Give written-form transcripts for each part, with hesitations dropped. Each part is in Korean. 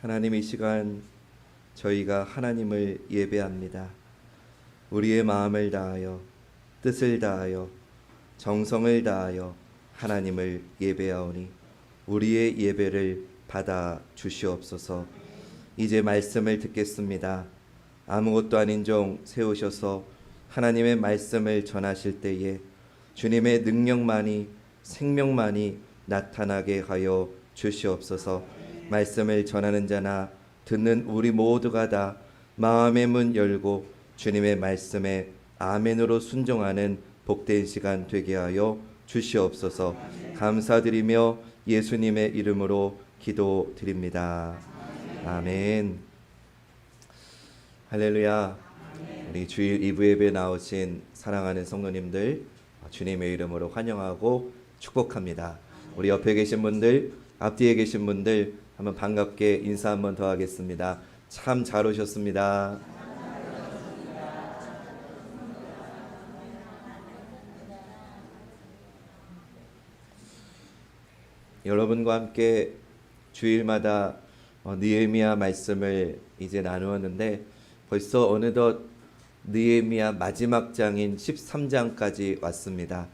하나님, 이 시간 저희가 하나님을 예배합니다. 우리의 마음을 다하여 뜻을 다하여 정성을 다하여 하나님을 예배하오니 우리의 예배를 받아 주시옵소서. 이제 말씀을 듣겠습니다. 아무것도 아닌 종 세우셔서 하나님의 말씀을 전하실 때에 주님의 능력만이 생명만이 나타나게 하여 주시옵소서. 말씀을 전하는 자나 듣는 우리 모두가 다 마음의 문 열고 주님의 말씀에 아멘으로 순종하는 복된 시간 되게 하여 주시옵소서. 감사드리며 예수님의 이름으로 기도드립니다. 아멘. 할렐루야. 우리 주일 2부 예배에 나오신 사랑하는 성도님들 주님의 이름으로 환영하고 축복합니다. 우리 옆에 계신 분들, 앞뒤에 계신 분들 한번 반갑게 인사 한번 더 하겠습니다. 참 잘 오셨습니다. 여러분과 함께 주일마다 느헤미야 말씀을 이제 나누었는데 벌써 어느덧 느헤미야 마지막 장인 13장까지 왔습니다.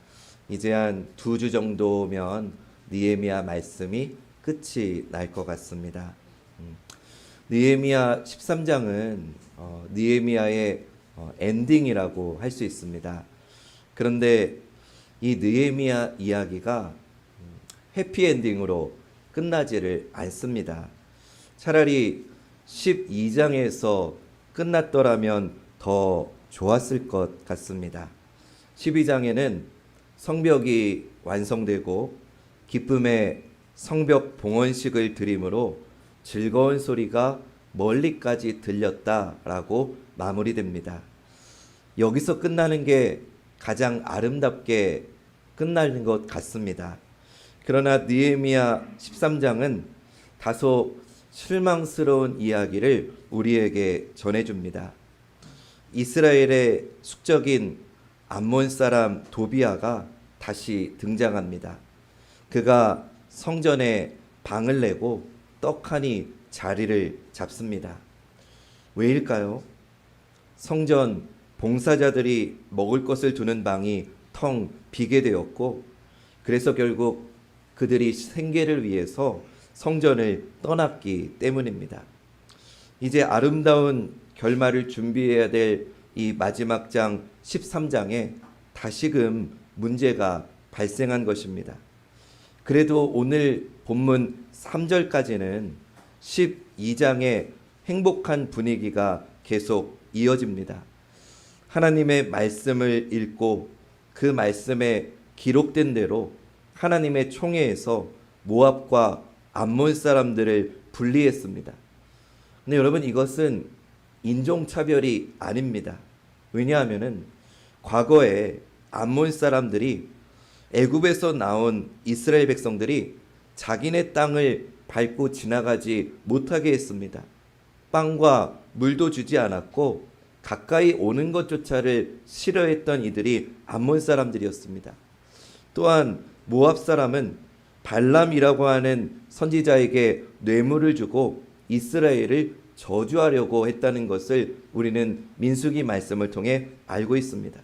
이제 한 2주 정도면 느헤미야 말씀이 끝이 날 것 같습니다. 느헤미야 13장은 느헤미야의 엔딩이라고 할 수 있습니다. 그런데 이 느헤미야 이야기가 해피엔딩으로 끝나지를 않습니다. 차라리 12장에서 끝났더라면 더 좋았을 것 같습니다. 12장에는 성벽이 완성되고 기쁨의 성벽 봉헌식을 드림으로 즐거운 소리가 멀리까지 들렸다라고 마무리됩니다. 여기서 끝나는 게 가장 아름답게 끝나는 것 같습니다. 그러나 느헤미야 13장은 다소 실망스러운 이야기를 우리에게 전해줍니다. 이스라엘의 숙적인 암몬 사람 도비아가 다시 등장합니다. 그가 성전에 방을 내고 떡하니 자리를 잡습니다. 왜일까요? 성전 봉사자들이 먹을 것을 두는 방이 텅 비게 되었고 그래서 결국 그들이 생계를 위해서 성전을 떠났기 때문입니다. 이제 아름다운 결말을 준비해야 될 이 마지막 장 13장에 다시금 문제가 발생한 것입니다. 그래도 오늘 본문 3절까지는 12장의 행복한 분위기가 계속 이어집니다. 하나님의 말씀을 읽고 그 말씀에 기록된 대로 하나님의 총회에서 모압과 암몬 사람들을 분리했습니다. 근데 여러분, 이것은 인종차별이 아닙니다. 왜냐하면 과거에 암몬 사람들이 애굽에서 나온 이스라엘 백성들이 자기네 땅을 밟고 지나가지 못하게 했습니다. 빵과 물도 주지 않았고 가까이 오는 것조차를 싫어했던 이들이 암몬 사람들이었습니다. 또한 모압 사람은 발람이라고 하는 선지자에게 뇌물을 주고 이스라엘을 저주하려고 했다는 것을 우리는 민수기 말씀을 통해 알고 있습니다.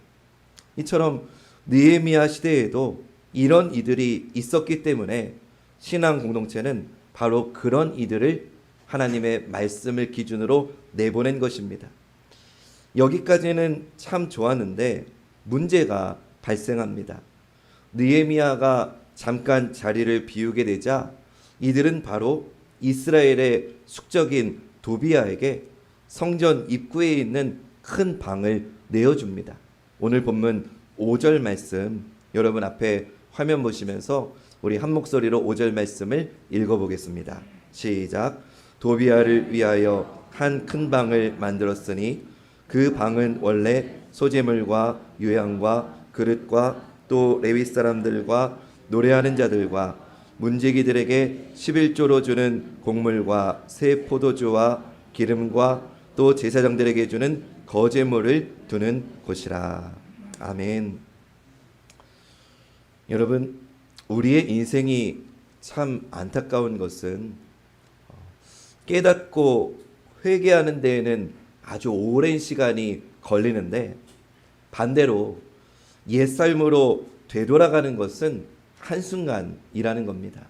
이처럼 느헤미야 시대에도 이런 이들이 있었기 때문에 신앙 공동체는 바로 그런 이들을 하나님의 말씀을 기준으로 내보낸 것입니다. 여기까지는 참 좋았는데 문제가 발생합니다. 느헤미야가 잠깐 자리를 비우게 되자 이들은 바로 이스라엘의 숙적인 도비아에게 성전 입구에 있는 큰 방을 내어줍니다. 오늘 본문 5절 말씀 여러분 앞에 화면 보시면서 우리 한 목소리로 5절 말씀을 읽어보겠습니다. 시작. 도비아를 위하여 한 큰 방을 만들었으니 그 방은 원래 소재물과 유향과 그릇과 또 레위 사람들과 노래하는 자들과 문지기들에게 11조로 주는 곡물과 새 포도주와 기름과 또 제사장들에게 주는 거제물을 두는 곳이라. 아멘. 여러분, 우리의 인생이 참 안타까운 것은 깨닫고 회개하는 데에는 아주 오랜 시간이 걸리는데, 반대로 옛삶으로 되돌아가는 것은 한순간이라는 겁니다.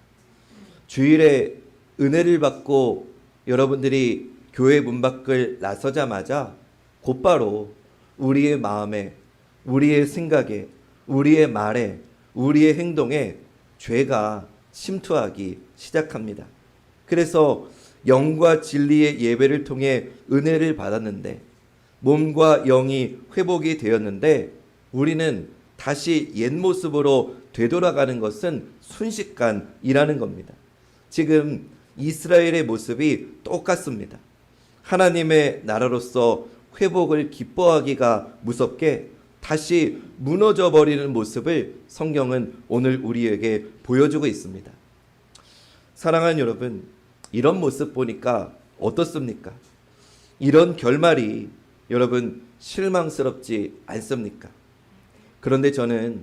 주일에 은혜를 받고 여러분들이 교회 문 밖을 나서자마자 곧바로 우리의 마음에, 우리의 생각에, 우리의 말에, 우리의 행동에 죄가 침투하기 시작합니다. 그래서 영과 진리의 예배를 통해 은혜를 받았는데, 몸과 영이 회복이 되었는데, 우리는 다시 옛 모습으로 되돌아가는 것은 순식간이라는 겁니다. 지금 이스라엘의 모습이 똑같습니다. 하나님의 나라로서 회복을 기뻐하기가 무섭게 다시 무너져 버리는 모습을 성경은 오늘 우리에게 보여주고 있습니다. 사랑하는 여러분, 이런 모습 보니까 어떻습니까? 이런 결말이 여러분 실망스럽지 않습니까? 그런데 저는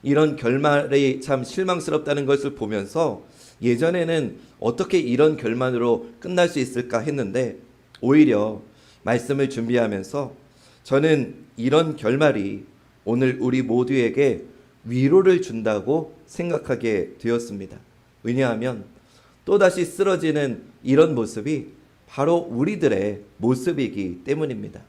이런 결말이 참 실망스럽다는 것을 보면서 예전에는 어떻게 이런 결말으로 끝날 수 있을까 했는데, 오히려 말씀을 준비하면서 저는 이런 결말이 오늘 우리 모두에게 위로를 준다고 생각하게 되었습니다. 왜냐하면 또다시 쓰러지는 이런 모습이 바로 우리들의 모습이기 때문입니다.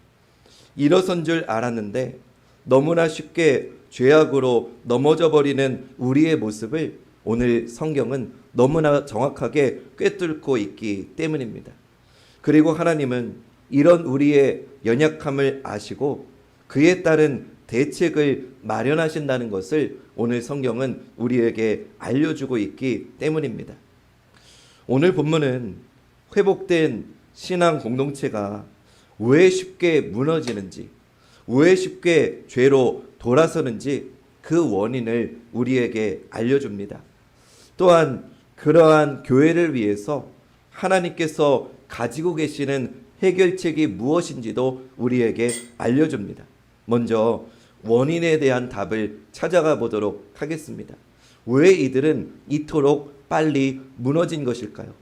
일어선 줄 알았는데 너무나 쉽게 죄악으로 넘어져 버리는 우리의 모습을 오늘 성경은 너무나 정확하게 꿰뚫고 있기 때문입니다. 그리고 하나님은 이런 우리의 연약함을 아시고 그에 따른 대책을 마련하신다는 것을 오늘 성경은 우리에게 알려주고 있기 때문입니다. 오늘 본문은 회복된 신앙 공동체가 왜 쉽게 무너지는지, 왜 쉽게 죄로 돌아서는지 그 원인을 우리에게 알려줍니다. 또한 그러한 교회를 위해서 하나님께서 가지고 계시는 해결책이 무엇인지도 우리에게 알려줍니다. 먼저 원인에 대한 답을 찾아가 보도록 하겠습니다. 왜 이들은 이토록 빨리 무너진 것일까요?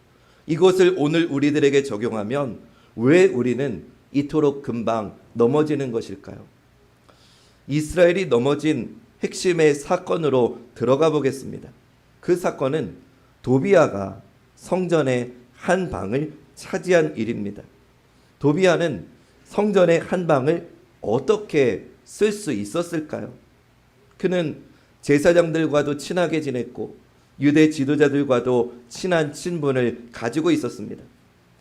이것을 오늘 우리들에게 적용하면 왜 우리는 이토록 금방 넘어지는 것일까요? 이스라엘이 넘어진 핵심의 사건으로 들어가 보겠습니다. 그 사건은 도비아가 성전의 한 방을 차지한 일입니다. 도비아는 성전의 한 방을 어떻게 쓸 수 있었을까요? 그는 제사장들과도 친하게 지냈고 유대 지도자들과도 친한 친분을 가지고 있었습니다.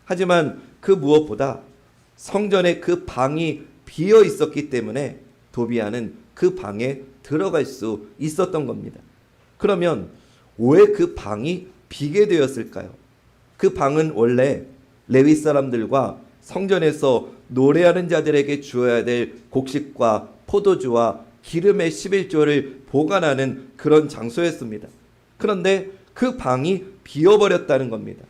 하지만 그 무엇보다 성전의 그 방이 비어 있었기 때문에 도비아는 그 방에 들어갈 수 있었던 겁니다. 그러면 왜 그 방이 비게 되었을까요? 그 방은 원래 레위 사람들과 성전에서 노래하는 자들에게 주어야 될 곡식과 포도주와 기름의 11조를 보관하는 그런 장소였습니다. 그런데 그 방이 비어버렸다는 겁니다.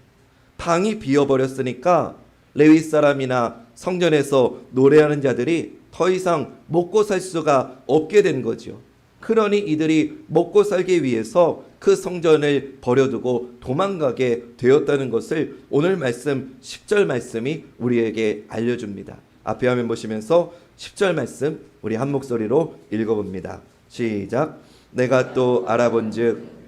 방이 비어버렸으니까 레위 사람이나 성전에서 노래하는 자들이 더 이상 먹고 살 수가 없게 된 거죠. 그러니 이들이 먹고 살기 위해서 그 성전을 버려두고 도망가게 되었다는 것을 오늘 말씀 10절 말씀이 우리에게 알려줍니다. 앞에 화면 보시면서 10절 말씀 우리 한 목소리로 읽어봅니다. 시작. 내가 또 알아본즉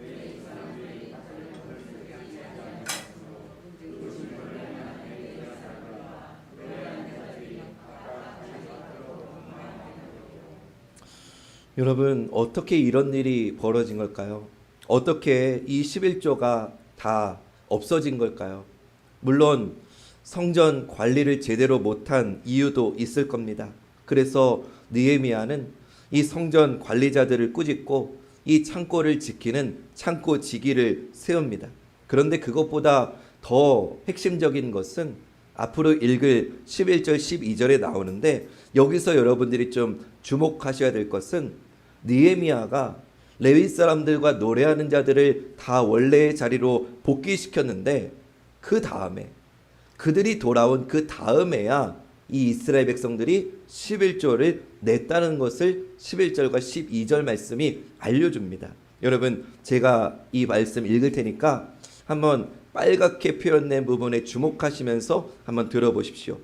여러분, 어떻게 이런 일이 벌어진 걸까요? 어떻게 이 11조가 다 없어진 걸까요? 물론 성전 관리를 제대로 못한 이유도 있을 겁니다. 그래서 느헤미야는 이 성전 관리자들을 꾸짖고 이 창고를 지키는 창고 지기를 세웁니다. 그런데 그것보다 더 핵심적인 것은 앞으로 읽을 11절 12절에 나오는데, 여기서 여러분들이 좀 주목하셔야 될 것은 느헤미야가 레위 사람들과 노래하는 자들을 다 원래의 자리로 복귀시켰는데, 그 다음에 그들이 돌아온 그 다음에야 이 이스라엘 백성들이 11조를 냈다는 것을 11절과 12절 말씀이 알려줍니다. 여러분, 제가 이 말씀 읽을 테니까 한번 빨갛게 표현된 부분에 주목하시면서 한번 들어보십시오.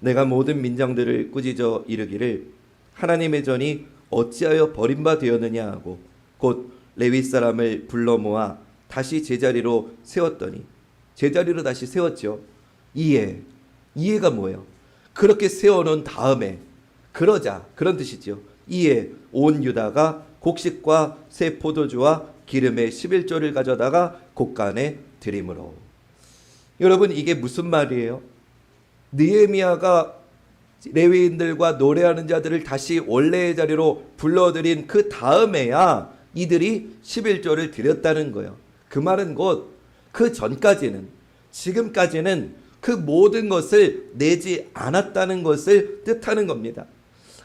내가 모든 민정들을 꾸짖어 이르기를 하나님의 전이 어찌하여 버림바 되었느냐 하고 곧 레위 사람을 불러 모아 다시 제자리로 세웠더니, 제자리로 다시 세웠죠. 이해가 뭐예요? 그렇게 세워놓은 다음에, 그러자, 그런 뜻이죠. 이에 온 유다가 곡식과 새 포도주와 기름의 11조를 가져다가 곳간에 드림으로. 여러분, 이게 무슨 말이에요? 느헤미야가 레위인들과 노래하는 자들을 다시 원래의 자리로 불러들인 그 다음에야 이들이 11조를 드렸다는 거예요. 그 말은 곧 그 전까지는, 지금까지는 그 모든 것을 내지 않았다는 것을 뜻하는 겁니다.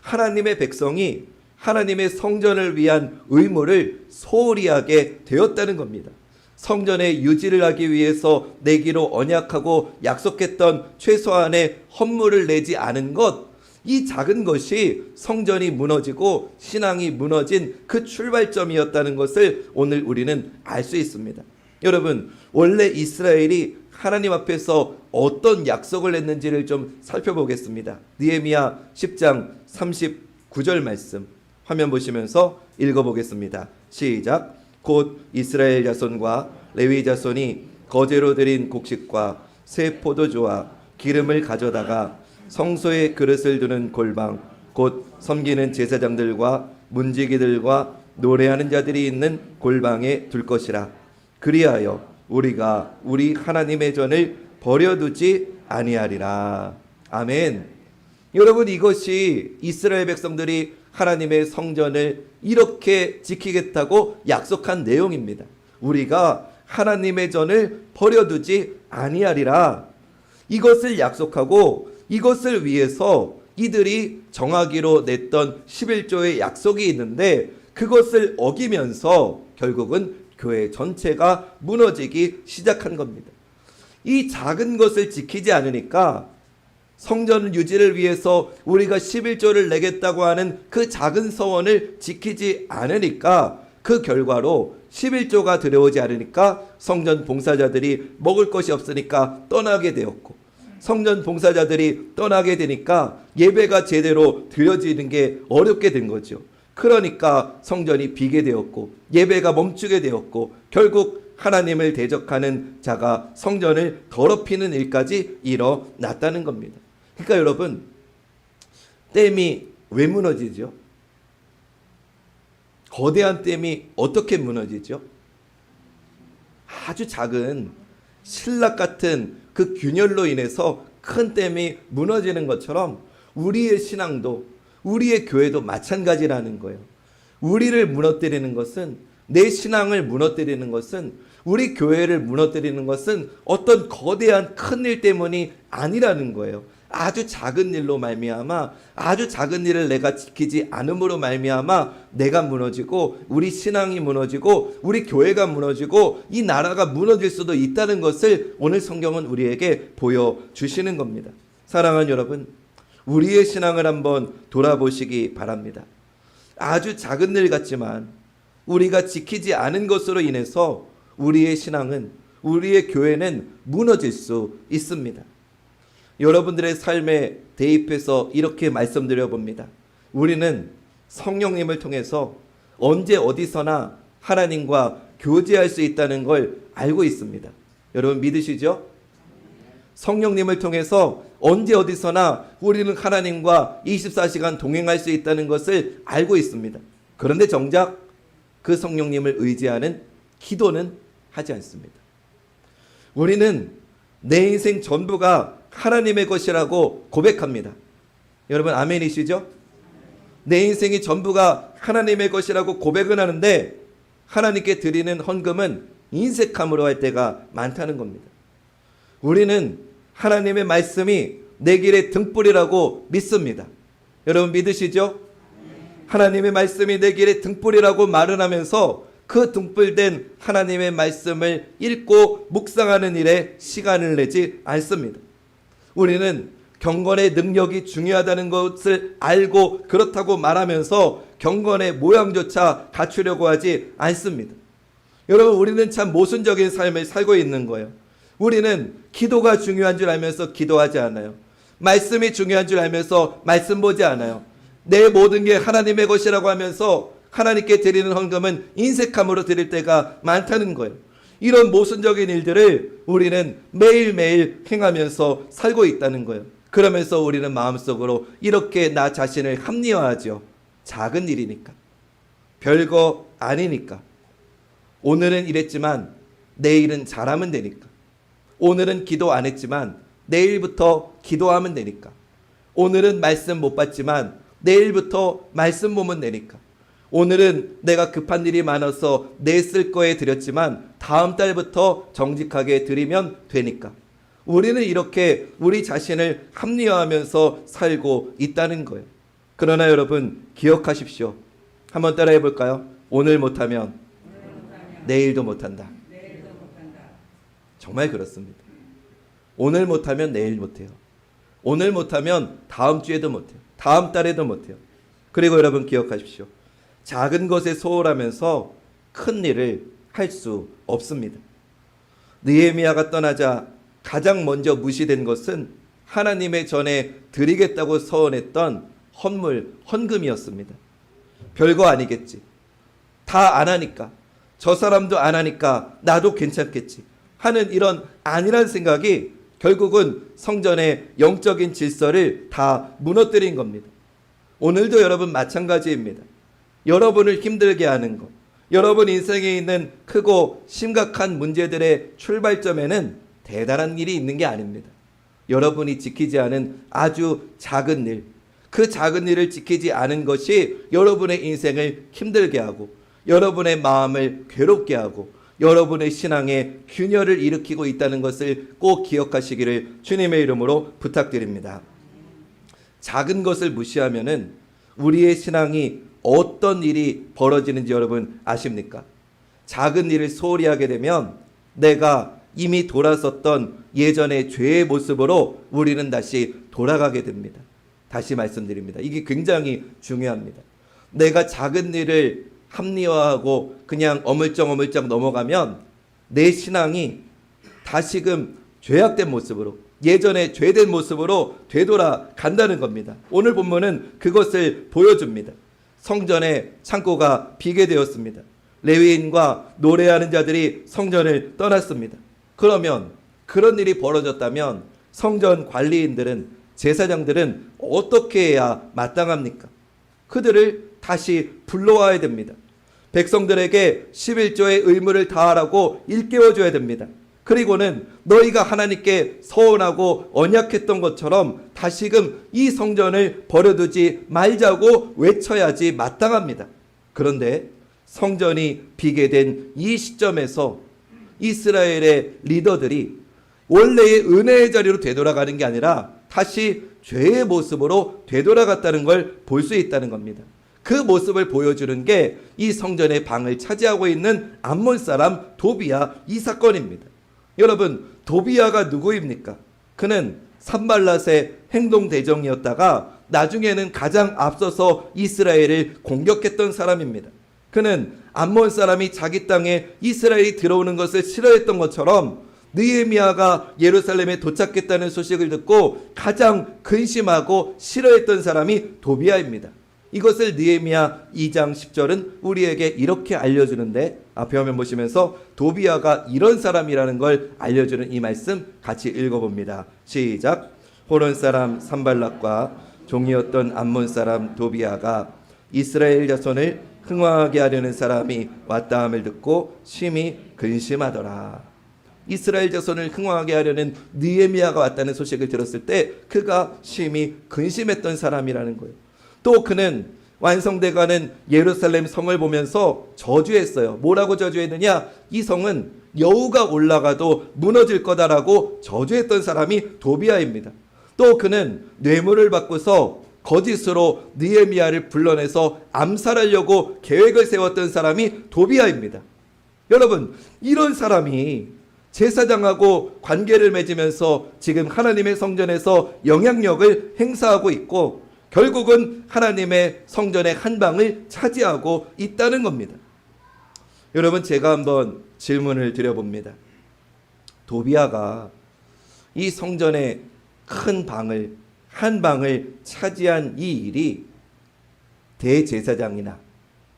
하나님의 백성이 하나님의 성전을 위한 의무를 소홀히 하게 되었다는 겁니다. 성전의 유지를 하기 위해서 내기로 언약하고 약속했던 최소한의 헌물을 내지 않은 것, 이 작은 것이 성전이 무너지고 신앙이 무너진 그 출발점이었다는 것을 오늘 우리는 알 수 있습니다. 여러분, 원래 이스라엘이 하나님 앞에서 어떤 약속을 했는지를 좀 살펴보겠습니다. 느헤미야 10장 39절 말씀 화면 보시면서 읽어보겠습니다. 시작. 곧 이스라엘 자손과 레위 자손이 거제로 드린 곡식과 새 포도주와 기름을 가져다가 성소에 그릇을 두는 골방, 곧 섬기는 제사장들과 문지기들과 노래하는 자들이 있는 골방에 둘 것이라. 그리하여 우리가 우리 하나님의 전을 버려두지 아니하리라. 아멘. 여러분, 이것이 이스라엘 백성들이 하나님의 성전을 이렇게 지키겠다고 약속한 내용입니다. 우리가 하나님의 전을 버려두지 아니하리라. 이것을 약속하고 이것을 위해서 이들이 정하기로 냈던 11조의 약속이 있는데, 그것을 어기면서 결국은 교회 전체가 무너지기 시작한 겁니다. 이 작은 것을 지키지 않으니까, 성전 유지를 위해서 우리가 11조를 내겠다고 하는 그 작은 서원을 지키지 않으니까, 그 결과로 11조가 들여오지 않으니까 성전 봉사자들이 먹을 것이 없으니까 떠나게 되었고, 성전 봉사자들이 떠나게 되니까 예배가 제대로 드려지는 게 어렵게 된 거죠. 그러니까 성전이 비게 되었고 예배가 멈추게 되었고, 결국 하나님을 대적하는 자가 성전을 더럽히는 일까지 일어났다는 겁니다. 그러니까 여러분, 댐이 왜 무너지죠? 거대한 댐이 어떻게 무너지죠? 아주 작은 신락 같은 그 균열로 인해서 큰 댐이 무너지는 것처럼 우리의 신앙도, 우리의 교회도 마찬가지라는 거예요. 우리를 무너뜨리는 것은, 내 신앙을 무너뜨리는 것은, 우리 교회를 무너뜨리는 것은 어떤 거대한 큰 일 때문이 아니라는 거예요. 아주 작은 일로 말미암아, 아주 작은 일을 내가 지키지 않음으로 말미암아 내가 무너지고, 우리 신앙이 무너지고, 우리 교회가 무너지고, 이 나라가 무너질 수도 있다는 것을 오늘 성경은 우리에게 보여주시는 겁니다. 사랑하는 여러분, 우리의 신앙을 한번 돌아보시기 바랍니다. 아주 작은 일 같지만 우리가 지키지 않은 것으로 인해서 우리의 신앙은, 우리의 교회는 무너질 수 있습니다. 여러분들의 삶에 대입해서 이렇게 말씀드려 봅니다. 우리는 성령님을 통해서 언제 어디서나 하나님과 교제할 수 있다는 걸 알고 있습니다. 여러분 믿으시죠? 성령님을 통해서 언제 어디서나 우리는 하나님과 24시간 동행할 수 있다는 것을 알고 있습니다. 그런데 정작 그 성령님을 의지하는 기도는 하지 않습니다. 우리는 내 인생 전부가 하나님의 것이라고 고백합니다. 여러분 아멘이시죠? 내 인생이 전부가 하나님의 것이라고 고백은 하는데, 하나님께 드리는 헌금은 인색함으로 할 때가 많다는 겁니다. 우리는 하나님의 말씀이 내 길의 등불이라고 믿습니다. 여러분 믿으시죠? 하나님의 말씀이 내 길의 등불이라고 말을 하면서 그 등불된 하나님의 말씀을 읽고 묵상하는 일에 시간을 내지 않습니다. 우리는 경건의 능력이 중요하다는 것을 알고 그렇다고 말하면서 경건의 모양조차 갖추려고 하지 않습니다. 여러분, 우리는 참 모순적인 삶을 살고 있는 거예요. 우리는 기도가 중요한 줄 알면서 기도하지 않아요. 말씀이 중요한 줄 알면서 말씀 보지 않아요. 내 모든 게 하나님의 것이라고 하면서 하나님께 드리는 헌금은 인색함으로 드릴 때가 많다는 거예요. 이런 모순적인 일들을 우리는 매일매일 행하면서 살고 있다는 거예요. 그러면서 우리는 마음속으로 이렇게 나 자신을 합리화하죠. 작은 일이니까, 별거 아니니까, 오늘은 이랬지만 내일은 잘하면 되니까, 오늘은 기도 안 했지만 내일부터 기도하면 되니까, 오늘은 말씀 못 받지만 내일부터 말씀 보면 되니까, 오늘은 내가 급한 일이 많아서 내 쓸 거에 드렸지만 다음 달부터 정직하게 드리면 되니까, 우리는 이렇게 우리 자신을 합리화하면서 살고 있다는 거예요. 그러나 여러분, 기억하십시오. 한번 따라해 볼까요? 오늘 못하면 내일도 못한다. 정말 그렇습니다. 오늘 못하면 내일 못해요. 오늘 못하면 다음 주에도 못해요. 다음 달에도 못해요. 그리고 여러분, 기억하십시오. 작은 것에 소홀하면서 큰 일을 할 수 없습니다. 느헤미야가 떠나자 가장 먼저 무시된 것은 하나님의 전에 드리겠다고 서원했던 헌금이었습니다. 별거 아니겠지. 다 안 하니까, 저 사람도 안 하니까 나도 괜찮겠지 하는 이런 안일한 생각이 결국은 성전의 영적인 질서를 다 무너뜨린 겁니다. 오늘도 여러분 마찬가지입니다. 여러분을 힘들게 하는 것, 여러분 인생에 있는 크고 심각한 문제들의 출발점에는 대단한 일이 있는 게 아닙니다. 여러분이 지키지 않은 아주 작은 일, 그 작은 일을 지키지 않은 것이 여러분의 인생을 힘들게 하고, 여러분의 마음을 괴롭게 하고, 여러분의 신앙에 균열을 일으키고 있다는 것을 꼭 기억하시기를 주님의 이름으로 부탁드립니다. 작은 것을 무시하면은 우리의 신앙이 어떤 일이 벌어지는지 여러분 아십니까? 작은 일을 소홀히 하게 되면 내가 이미 돌아섰던 예전의 죄의 모습으로 우리는 다시 돌아가게 됩니다. 다시 말씀드립니다. 이게 굉장히 중요합니다. 내가 작은 일을 합리화하고 그냥 어물쩍어물쩍 넘어가면 내 신앙이 다시금 죄악된 모습으로, 예전에 죄된 모습으로 되돌아간다는 겁니다. 오늘 본문은 그것을 보여줍니다. 성전의 창고가 비게 되었습니다. 레위인과 노래하는 자들이 성전을 떠났습니다. 그러면 그런 일이 벌어졌다면 성전 관리인들은, 제사장들은 어떻게 해야 마땅합니까? 그들을 다시 불러와야 됩니다. 백성들에게 11조의 의무를 다하라고 일깨워줘야 됩니다. 그리고는 너희가 하나님께 서원하고 언약했던 것처럼 다시금 이 성전을 버려두지 말자고 외쳐야지 마땅합니다. 그런데 성전이 비게 된 이 시점에서 이스라엘의 리더들이 원래의 은혜의 자리로 되돌아가는 게 아니라 다시 죄의 모습으로 되돌아갔다는 걸 볼 수 있다는 겁니다. 그 모습을 보여주는 게 이 성전의 방을 차지하고 있는 암몬 사람 도비야, 이 사건입니다. 여러분, 도비야가 누구입니까? 그는 산발랏의 행동대장이었다가 나중에는 가장 앞서서 이스라엘을 공격했던 사람입니다. 그는 암몬 사람이 자기 땅에 이스라엘이 들어오는 것을 싫어했던 것처럼 느헤미야가 예루살렘에 도착했다는 소식을 듣고 가장 근심하고 싫어했던 사람이 도비야입니다. 이것을 느헤미야 2장 10절은 우리에게 이렇게 알려주는데, 앞에 화면 보시면서 도비야가 이런 사람이라는 걸 알려주는 이 말씀 같이 읽어봅니다. 시작. 호론 사람 산발락과 종이었던 암몬 사람 도비야가 이스라엘 자손을 흥황하게 하려는 사람이 왔다함을 듣고 심히 근심하더라. 이스라엘 자손을 흥황하게 하려는 느헤미야가 왔다는 소식을 들었을 때 그가 심히 근심했던 사람이라는 거예요. 또 그는 완성돼가는 예루살렘 성을 보면서 저주했어요. 뭐라고 저주했느냐? 이 성은 여우가 올라가도 무너질 거다라고 저주했던 사람이 도비야입니다. 또 그는 뇌물을 받고서 거짓으로 느헤미야를 불러내서 암살하려고 계획을 세웠던 사람이 도비야입니다. 여러분, 이런 사람이 제사장하고 관계를 맺으면서 지금 하나님의 성전에서 영향력을 행사하고 있고 결국은 하나님의 성전의 한 방을 차지하고 있다는 겁니다. 여러분, 제가 한번 질문을 드려봅니다. 도비아가 이 성전의 큰 방을, 한 방을 차지한 이 일이 대제사장이나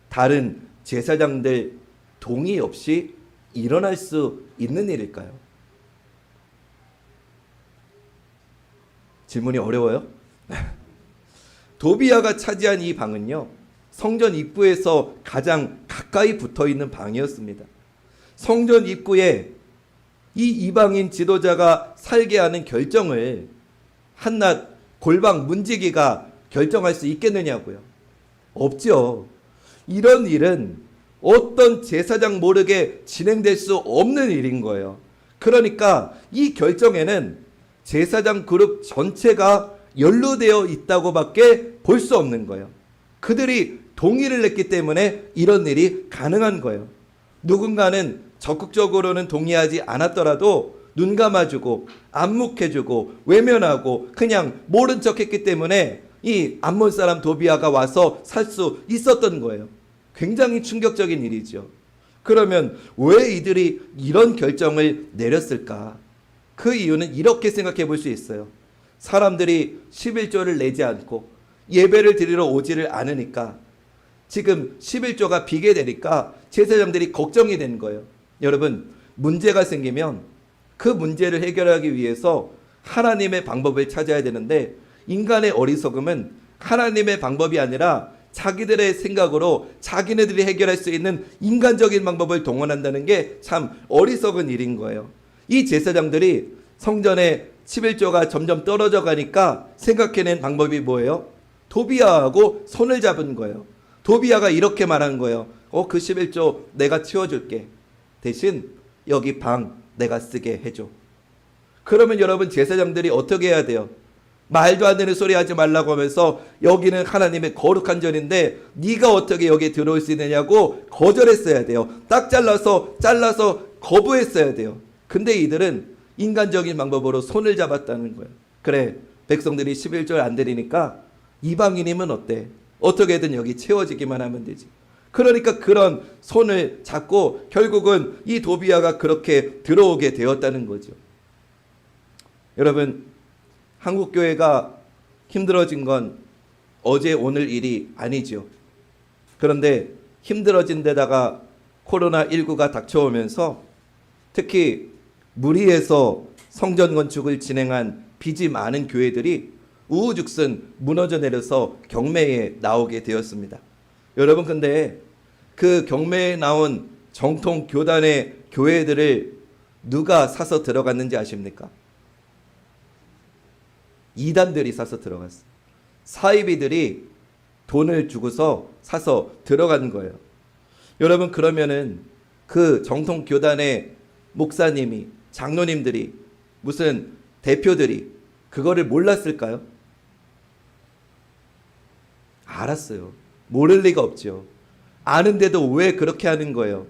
다른 제사장들 동의 없이 일어날 수 있는 일일까요? 질문이 어려워요? 도비아가 차지한 이 방은요, 성전 입구에서 가장 가까이 붙어 있는 방이었습니다. 성전 입구에 이 이방인 지도자가 살게 하는 결정을 한낱 골방 문지기가 결정할 수 있겠느냐고요? 없죠. 이런 일은 어떤 제사장 모르게 진행될 수 없는 일인 거예요. 그러니까 이 결정에는 제사장 그룹 전체가 연루되어 있다고밖에 볼 수 없는 거예요. 그들이 동의를 했기 때문에 이런 일이 가능한 거예요. 누군가는 적극적으로는 동의하지 않았더라도 눈 감아주고 안묵해주고 외면하고 그냥 모른 척했기 때문에 이 암몬 사람 도비아가 와서 살 수 있었던 거예요. 굉장히 충격적인 일이죠. 그러면 왜 이들이 이런 결정을 내렸을까? 그 이유는 이렇게 생각해 볼 수 있어요. 사람들이 11조를 내지 않고 예배를 드리러 오지를 않으니까 지금 11조가 비게 되니까 제사장들이 걱정이 된 거예요. 여러분, 문제가 생기면 그 문제를 해결하기 위해서 하나님의 방법을 찾아야 되는데, 인간의 어리석음은 하나님의 방법이 아니라 자기들의 생각으로 자기네들이 해결할 수 있는 인간적인 방법을 동원한다는 게 참 어리석은 일인 거예요. 이 제사장들이 성전의 11조가 점점 떨어져 가니까 생각해낸 방법이 뭐예요? 도비아하고 손을 잡은 거예요. 도비아가 이렇게 말한 거예요. 그 11조 내가 치워줄게. 대신 여기 방 내가 쓰게 해줘. 그러면 여러분, 제사장들이 어떻게 해야 돼요? 말도 안 되는 소리 하지 말라고 하면서 여기는 하나님의 거룩한 전인데 네가 어떻게 여기에 들어올 수 있느냐고 거절했어야 돼요. 딱 잘라서 거부했어야 돼요. 근데 이들은 인간적인 방법으로 손을 잡았다는 거예요. 그래, 백성들이 11조를 안 드리니까 이방인이면 어때? 어떻게든 여기 채워지기만 하면 되지. 그러니까 그런 손을 잡고 결국은 이 도비아가 그렇게 들어오게 되었다는 거죠. 여러분, 한국교회가 힘들어진 건 어제 오늘 일이 아니죠. 그런데 힘들어진 데다가 코로나19가 닥쳐오면서 특히 무리해서 성전 건축을 진행한 빚이 많은 교회들이 우후죽순 무너져 내려서 경매에 나오게 되었습니다. 여러분, 근데 그 경매에 나온 정통 교단의 교회들을 누가 사서 들어갔는지 아십니까? 이단들이 사서 들어갔어요. 사이비들이 돈을 주고서 사서 들어간 거예요. 여러분, 그러면은 그 정통 교단의 목사님이, 장로님들이, 무슨 대표들이 그거를 몰랐을까요? 알았어요. 모를 리가 없죠. 아는데도 왜 그렇게 하는 거예요?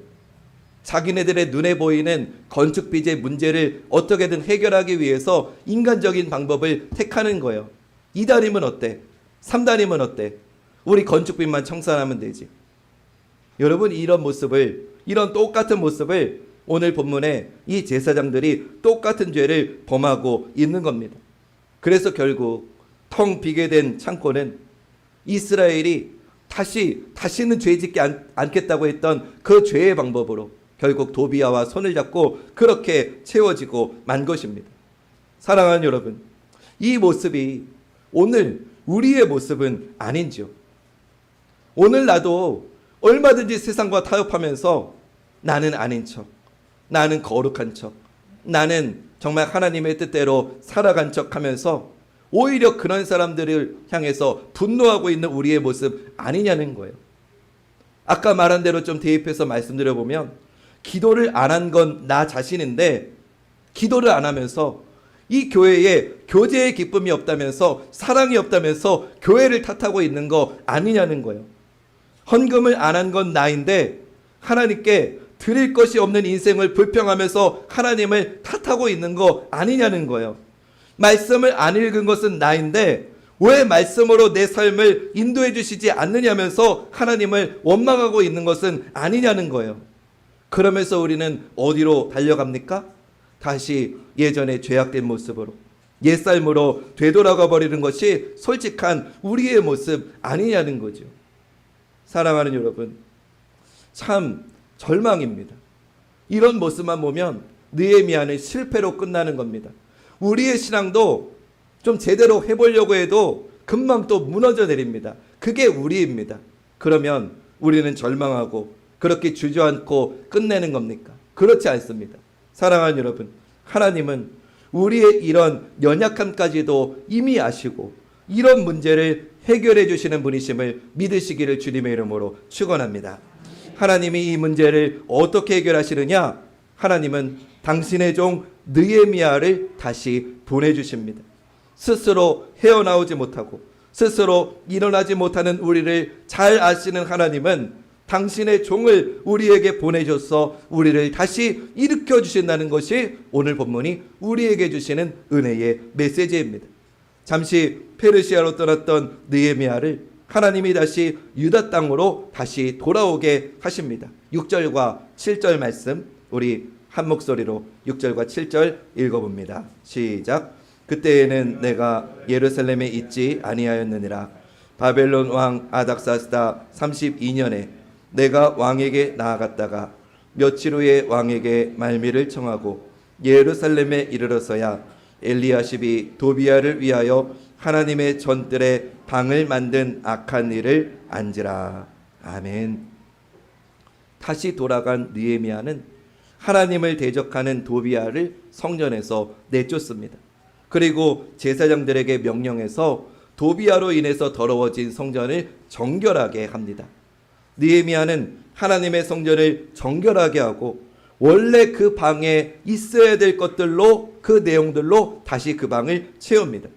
자기네들의 눈에 보이는 건축 빚의 문제를 어떻게든 해결하기 위해서 인간적인 방법을 택하는 거예요. 2단이면 어때? 3단이면 어때? 우리 건축빚만 청산하면 되지. 여러분, 이런 똑같은 모습을 오늘 본문에 이 제사장들이 똑같은 죄를 범하고 있는 겁니다. 그래서 결국 텅 비게 된 창고는 이스라엘이 다시는 죄 짓지 않겠다고 했던 그 죄의 방법으로 결국 도비아와 손을 잡고 그렇게 채워지고 만 것입니다. 사랑하는 여러분, 이 모습이 오늘 우리의 모습은 아닌지요? 오늘 나도 얼마든지 세상과 타협하면서 나는 아닌 척, 나는 거룩한 척, 나는 정말 하나님의 뜻대로 살아간 척 하면서 오히려 그런 사람들을 향해서 분노하고 있는 우리의 모습 아니냐는 거예요. 아까 말한 대로 좀 대입해서 말씀드려보면, 기도를 안 한 건 나 자신인데 기도를 안 하면서 이 교회에 교제의 기쁨이 없다면서, 사랑이 없다면서 교회를 탓하고 있는 거 아니냐는 거예요. 헌금을 안 한 건 나인데 하나님께 드릴 것이 없는 인생을 불평하면서 하나님을 탓하고 있는 거 아니냐는 거예요. 말씀을 안 읽은 것은 나인데 왜 말씀으로 내 삶을 인도해 주시지 않느냐면서 하나님을 원망하고 있는 것은 아니냐는 거예요. 그러면서 우리는 어디로 달려갑니까? 다시 예전의 죄악된 모습으로, 옛삶으로 되돌아가 버리는 것이 솔직한 우리의 모습 아니냐는 거죠. 사랑하는 여러분, 참 절망입니다. 이런 모습만 보면 느헤미야는 실패로 끝나는 겁니다. 우리의 신앙도 좀 제대로 해보려고 해도 금방 또 무너져 내립니다. 그게 우리입니다. 그러면 우리는 절망하고 그렇게 주저앉고 끝내는 겁니까? 그렇지 않습니다. 사랑하는 여러분, 하나님은 우리의 이런 연약함까지도 이미 아시고 이런 문제를 해결해 주시는 분이심을 믿으시기를 주님의 이름으로 축원합니다. 하나님이 이 문제를 어떻게 해결하시느냐? 하나님은 당신의 종 느헤미야를 다시 보내주십니다. 스스로 헤어나오지 못하고 스스로 일어나지 못하는 우리를 잘 아시는 하나님은 당신의 종을 우리에게 보내줘서 우리를 다시 일으켜 주신다는 것이 오늘 본문이 우리에게 주시는 은혜의 메시지입니다. 잠시 페르시아로 떠났던 느헤미야를 하나님이 다시 유다 땅으로 다시 돌아오게 하십니다. 6절과 7절 말씀 우리 한 목소리로 6절과 7절 읽어봅니다. 시작. 그때에는 내가 예루살렘에 있지 아니하였느니라. 바벨론 왕 아닥사스다 32년에 내가 왕에게 나아갔다가 며칠 후에 왕에게 말미를 청하고 예루살렘에 이르러서야 엘리야십이 도비야를 위하여 하나님의 전뜰에 방을 만든 악한 일을 안지라. 아멘. 다시 돌아간 느헤미야는 하나님을 대적하는 도비야를 성전에서 내쫓습니다. 그리고 제사장들에게 명령해서 도비야로 인해서 더러워진 성전을 정결하게 합니다. 느헤미야는 하나님의 성전을 정결하게 하고 원래 그 방에 있어야 될 것들로 그 내용들로 다시 그 방을 채웁니다.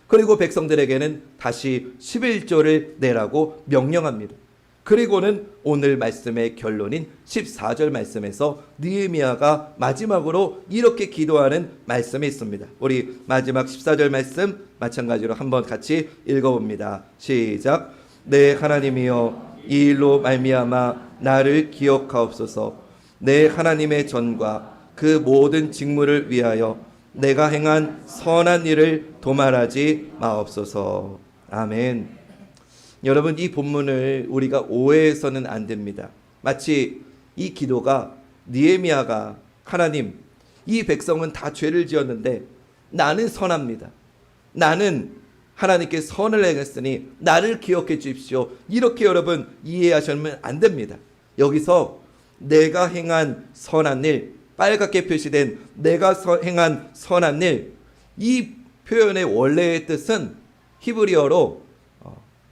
그리고 백성들에게는 다시 11조를 내라고 명령합니다. 그리고는 오늘 말씀의 결론인 14절 말씀에서 느헤미야가 마지막으로 이렇게 기도하는 말씀이 있습니다. 우리 마지막 14절 말씀 마찬가지로 한번 같이 읽어봅니다. 시작. 내 하나님이여 이 일로 말미암아 나를 기억하옵소서. 내 하나님의 전과 그 모든 직무를 위하여 내가 행한 선한 일을 도말하지 마옵소서. 아멘. 여러분, 이 본문을 우리가 오해해서는 안 됩니다. 마치 이 기도가 느헤미야가 하나님, 이 백성은 다 죄를 지었는데 나는 선합니다. 나는 하나님께 선을 행했으니 나를 기억해 주십시오. 이렇게 여러분 이해하시면 안 됩니다. 여기서 내가 행한 선한 일, 빨갛게 표시된 내가 행한 선한 일, 이 표현의 원래의 뜻은 히브리어로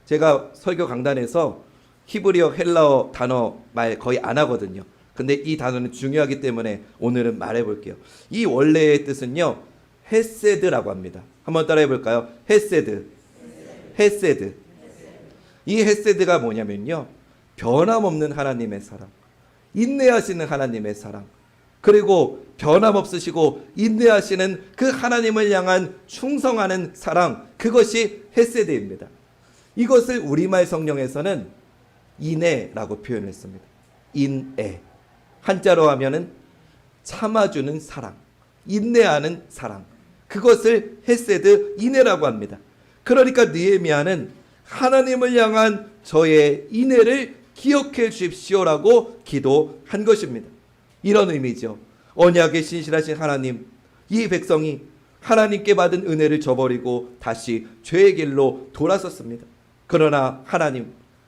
제가 설교 강단에서 히브리어 헬라어 단어 말 거의 안 하거든요. 근데 이 단어는 중요하기 때문에 오늘은 말해 볼게요. 이 원래의 뜻은요, 헤세드라고 합니다. 한번 따라해 볼까요? 헤세드. 헤세드. 이 헤세드가 뭐냐면요, 변함없는 하나님의 사랑, 인내하시는 하나님의 사랑, 그리고 변함없으시고 인내하시는 그 하나님을 향한 충성하는 사랑, 그것이 헤세드입니다. 이것을 우리말 성경에서는 인애라고 표현했습니다. 인애. 한자로 하면은 참아주는 사랑, 인내하는 사랑, 그것을 헤세드, 인애라고 합니다. 그러니까 느헤미야는 하나님을 향한 저의 인애를 기억해 주십시오라고 기도한 것입니다. 이런 의미죠. 언약에 신실하신 하나님, 이 백성이 하나님께 받은 은혜를 저버리고 다시 죄의 길로 돌아섰습니다. 그러나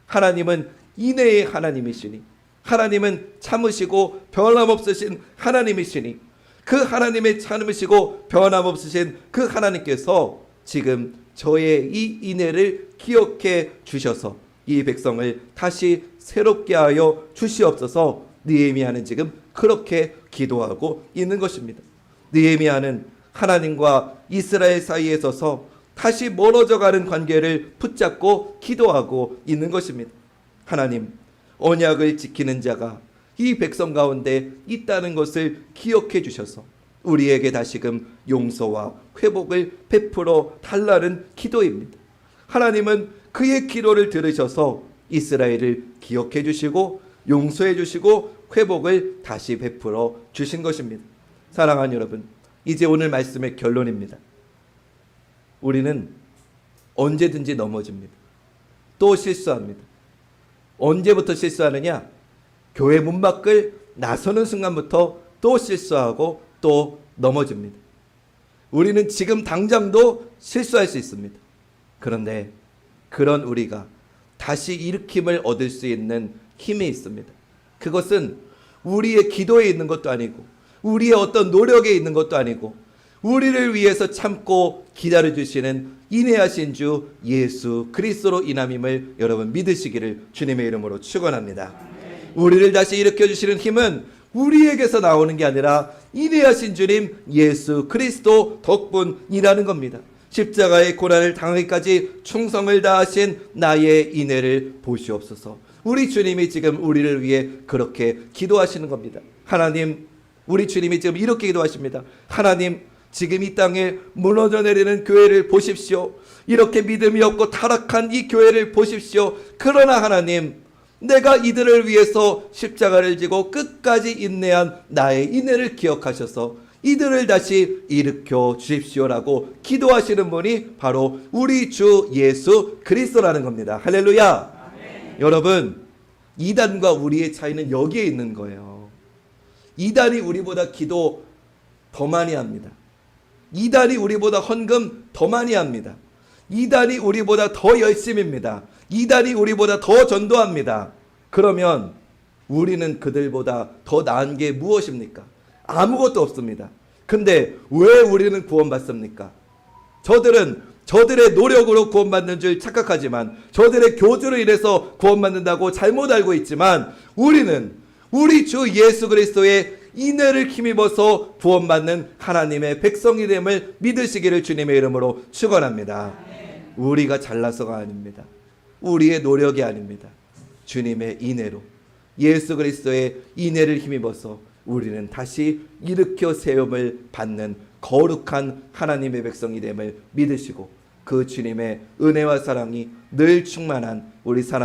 하나님은 인애의 하나님이시니, 하나님은 참으시고 변함없으신 하나님이시니, 그 하나님의 참으시고 변함없으신 그 하나님께서 지금 저의 이 인애를 기억해 주셔서 이 백성을 다시 새롭게 하여 주시옵소서. 느헤미야는 지금 그렇게 기도하고 있는 것입니다. 느헤미야는 하나님과 이스라엘 사이에 서서 다시 멀어져가는 관계를 붙잡고 기도하고 있는 것입니다. 하나님, 언약을 지키는 자가 이 백성 가운데 있다는 것을 기억해 주셔서 우리에게 다시금 용서와 회복을 베풀어 달라는 기도입니다. 하나님은 그의 기도를 들으셔서 이스라엘을 기억해 주시고 용서해 주시고 회복을 다시 베풀어 주신 것입니다. 사랑하는 여러분, 이제 오늘 말씀의 결론입니다. 우리는 언제든지 넘어집니다. 또 실수합니다. 언제부터 실수하느냐? 교회 문 밖을 나서는 순간부터 또 실수하고 또 넘어집니다. 우리는 지금 당장도 실수할 수 있습니다. 그런데 그런 우리가 다시 일으킴을 얻을 수 있는 힘이 있습니다. 그것은 우리의 기도에 있는 것도 아니고 우리의 어떤 노력에 있는 것도 아니고 우리를 위해서 참고 기다려주시는 인내하신 주 예수 그리스도로 인함임을 여러분 믿으시기를 주님의 이름으로 축원합니다. 우리를 다시 일으켜주시는 힘은 우리에게서 나오는 게 아니라 인내하신 주님 예수 그리스도 덕분이라는 겁니다. 십자가의 고난을 당하기까지 충성을 다하신 나의 인내를 보시옵소서. 우리 주님이 지금 우리를 위해 그렇게 기도하시는 겁니다. 하나님, 우리 주님이 지금 이렇게 기도하십니다. 하나님, 지금 이 땅에 무너져 내리는 교회를 보십시오. 이렇게 믿음이 없고 타락한 이 교회를 보십시오. 그러나 하나님, 내가 이들을 위해서 십자가를 지고 끝까지 인내한 나의 인내를 기억하셔서 이들을 다시 일으켜 주십시오라고 기도하시는 분이 바로 우리 주 예수 그리스도라는 겁니다. 할렐루야. 아멘. 여러분, 이단과 우리의 차이는 여기에 있는 거예요. 이단이 우리보다 기도 더 많이 합니다. 이단이 우리보다 헌금 더 많이 합니다. 이단이 우리보다 더 열심입니다. 이단이 우리보다 더 전도합니다. 그러면 우리는 그들보다 더 나은 게 무엇입니까? 아무것도 없습니다. 근데 왜 우리는 구원받습니까? 저들은 저들의 노력으로 구원받는 줄 착각하지만, 저들의 교주로 인해서 구원받는다고 잘못 알고 있지만, 우리는 우리 주 예수 그리스도의 인애를 힘입어서 구원받는 하나님의 백성이 됨을 믿으시기를 주님의 이름으로 축원합니다. 우리가 잘나서가 아닙니다. 우리의 노력이 아닙니다. 주님의 인애로, 예수 그리스도의 인애를 힘입어서 우리는 다시 일으켜 세움을 받는 거룩한 하나님의 백성이 됨을 믿으시고, 그 주님의 은혜와 사랑이 늘 충만한 우리 사랑